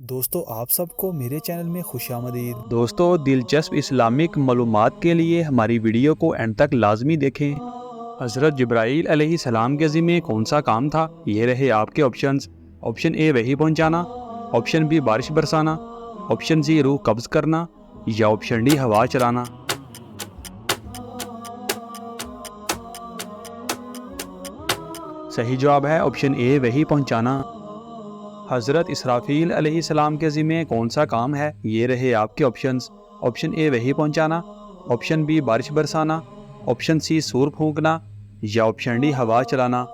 दोस्तों आप सबको मेरे चैनल में खुशामदीद। दोस्तों, दिलचस्प इस्लामिक मालूमात के लिए हमारी वीडियो को एंड तक लाजमी देखें। हज़रत जिब्राईल अलैहिस्सलाम के ज़िम्मे कौन सा काम था? ये रहे आपके ऑप्शंस। ऑप्शन ए वही पहुंचाना, ऑप्शन बी बारिश बरसाना, ऑप्शन सी रूह कब्ज़ करना या ऑप्शन डी हवा चलाना। सही जवाब है ऑप्शन ए वही पहुंचाना। हज़रत इसराफील अलैहिस्सलाम के ज़िम्मे कौन सा काम है? ये रहे आपके ऑप्शंस। ऑप्शन ए वही पहुंचाना, ऑप्शन बी बारिश बरसाना, ऑप्शन सी सूर फूंकना या ऑप्शन डी हवा चलाना।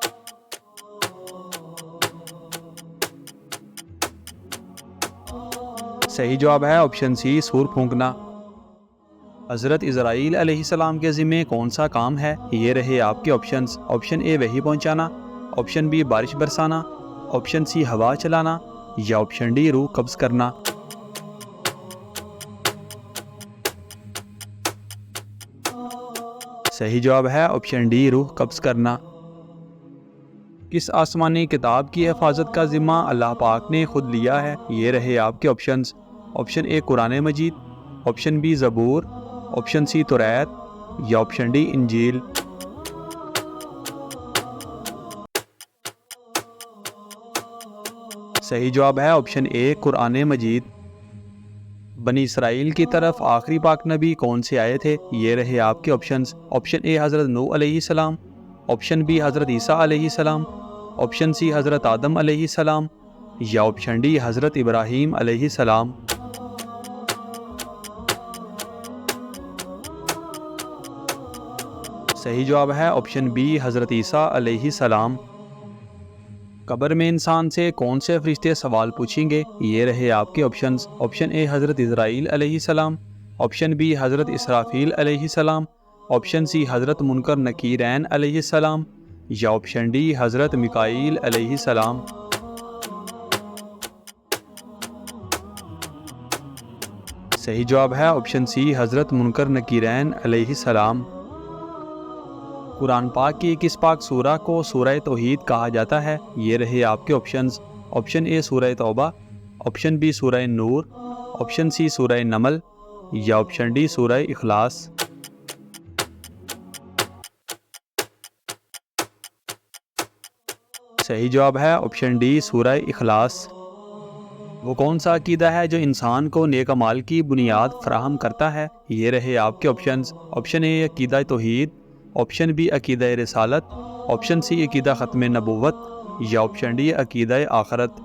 सही जवाब है ऑप्शन सी सूर फूंकना। हज़रत इज़राईल अलैहिस्सलाम के ज़िम्मे कौन सा काम है? ये रहे आपके ऑप्शंस। ऑप्शन ए वही पहुंचाना, ऑप्शन बी बारिश बरसाना, ऑप्शन सी हवा चलाना या ऑप्शन डी रूह कब्ज़ करना। सही जवाब है ऑप्शन डी रूह कब्ज़ करना। किस आसमानी किताब की हिफाजत का ज़िम्मा अल्लाह पाक ने खुद लिया है? ये रहे आपके options. Option A Quran Majid, option B Zabur, option C Taurat या ऑप्शन डी इंजील। सही जवाब है ऑप्शन ए कुरान मजीद। बनी इसराइल की तरफ आखिरी पाक नबी कौन से आए थे? ये रहे आपके ऑप्शंस। ऑप्शन ए हज़रत नूह अलैहिस्सलाम, ऑप्शन बी हज़रत ईसा अलैहिस्सलाम, ऑप्शन सी हज़रत आदम अलैहिस्सलाम या ऑप्शन डी हज़रत इब्राहीम अलैहिस्सलाम। सही जवाब है ऑप्शन बी हज़रत ईसा अलैहिस्सलाम। कब्र में इंसान से कौन से फरिश्ते सवाल पूछेंगे? ये रहे आपके ऑप्शंस। ऑप्शन ए हज़रत इज़राईल अलैहिस्सलाम, ऑप्शन बी हज़रत इसराफील अलैहिस्सलाम, ऑप्शन सी हज़रत मुनकर नकीरैन अलैहिस्सलाम या ऑप्शन डी हज़रत मिकाईल अलैहिस्सलाम। सही जवाब है ऑप्शन सी हज़रत मुनकर नकीरैन अलैहिस्सलाम। कुरान पाक की किस पाक सूरा को सूरह तौहीद कहा जाता है? ये रहे आपके ऑप्शंस। ऑप्शन ए सूरह तौबा, ऑप्शन बी सूरह नूर, ऑप्शन सी सूरह नमल या ऑप्शन डी सूरह इखलास। सही जवाब है ऑप्शन डी सूरह इखलास। वो कौन सा अकीदा है जो इंसान को नेक अमाल की बुनियाद फराहम करता है? ये रहे आपके ऑप्शंस। ऑप्शन ए अकीदा तौहीद, ऑप्शन बी अकीदा रिसालत, ऑप्शन सी अकीदा ख़त्म नबूवत या ऑप्शन डी अकीदा आखरत।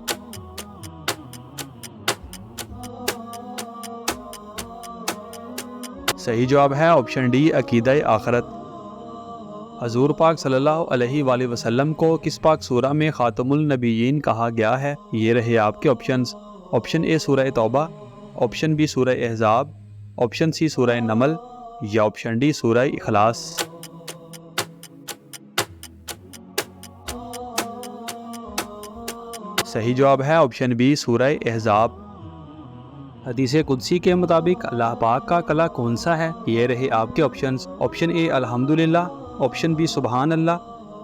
सही जवाब है ऑप्शन डी अकीदा आखरत। हजूर पाक सल्लल्लाहु अलैहि वसल्लम को किस पाक सूरा में खातमुल नबीयीन कहा गया है? ये रहे आपके ऑप्शंस। ऑप्शन ए सूरह तौबा, ऑप्शन बी सूरह अहज़ाब, ऑप्शन सी सूरह नमल या ऑप्शन डी सूरह इखलास। सही जवाब है ऑप्शन बी सूरह अहज़ाब। हदीस कुदसी के मुताबिक अल्लाह पाक का कला कौन सा है? ये रहे आपके ऑप्शंस। ऑप्शन ए अल्हम्दुलिल्लाह, ऑप्शन बी सुबहान अल्लाह,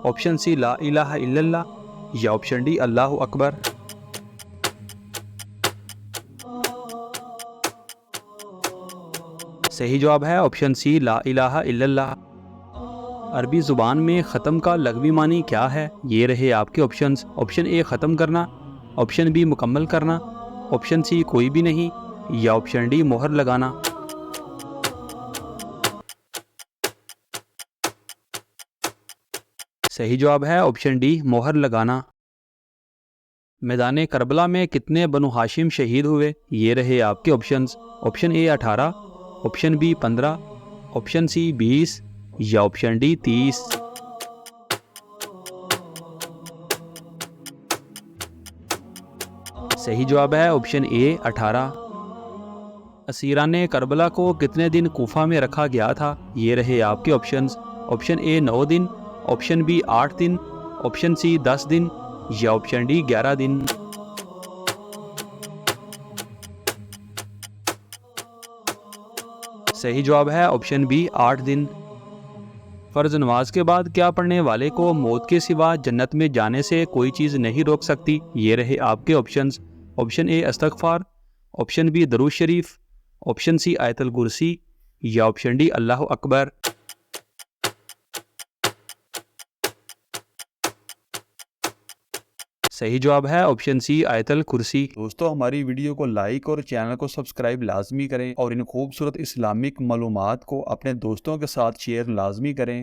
ऑप्शन सी ला इलाहा इल्लल्लाह या ऑप्शन डी अल्लाहु अकबर। सही जवाब है ऑप्शन सी ला इलाहा इल्लल्लाह। अरबी ज़ुबान में ख़त्म का लग़वी मानी क्या है? ये रहे आपके ऑप्शंस। ऑप्शन ए ख़त्म करना, ऑप्शन बी मुकम्मल करना, ऑप्शन सी कोई भी नहीं या ऑप्शन डी मोहर लगाना। सही जवाब है ऑप्शन डी मोहर लगाना। मैदान करबला में कितने बनु हाशिम शहीद हुए? ये रहे आपके options. Option A 18, option B 15, option C 20 या ऑप्शन डी 30। सही जवाब है ऑप्शन ए 18। असीरान करबला को कितने दिन कूफा में रखा गया था? ये रहे आपके ऑप्शंस। ऑप्शन ए 9 दिन, ऑप्शन बी 8 दिन, ऑप्शन सी 10 दिन या ऑप्शन डी 11 दिन। सही जवाब है ऑप्शन बी 8 दिन। फ़र्ज़ नमाज के बाद क्या पढ़ने वाले को मौत के सिवा जन्नत में जाने से कोई चीज़ नहीं रोक सकती? ये रहे आपके ऑप्शंस। ऑप्शन ए इस्तग़फ़ार, ऑप्शन बी दरूद शरीफ, ऑप्शन सी आयतुल कुर्सी या ऑप्शन डी अल्लाह अकबर। सही जवाब है ऑप्शन सी आयतुल कुर्सी। दोस्तों, हमारी वीडियो को लाइक और चैनल को सब्सक्राइब लाजमी करें और इन खूबसूरत इस्लामिक मालूमात को अपने दोस्तों के साथ शेयर लाजमी करें।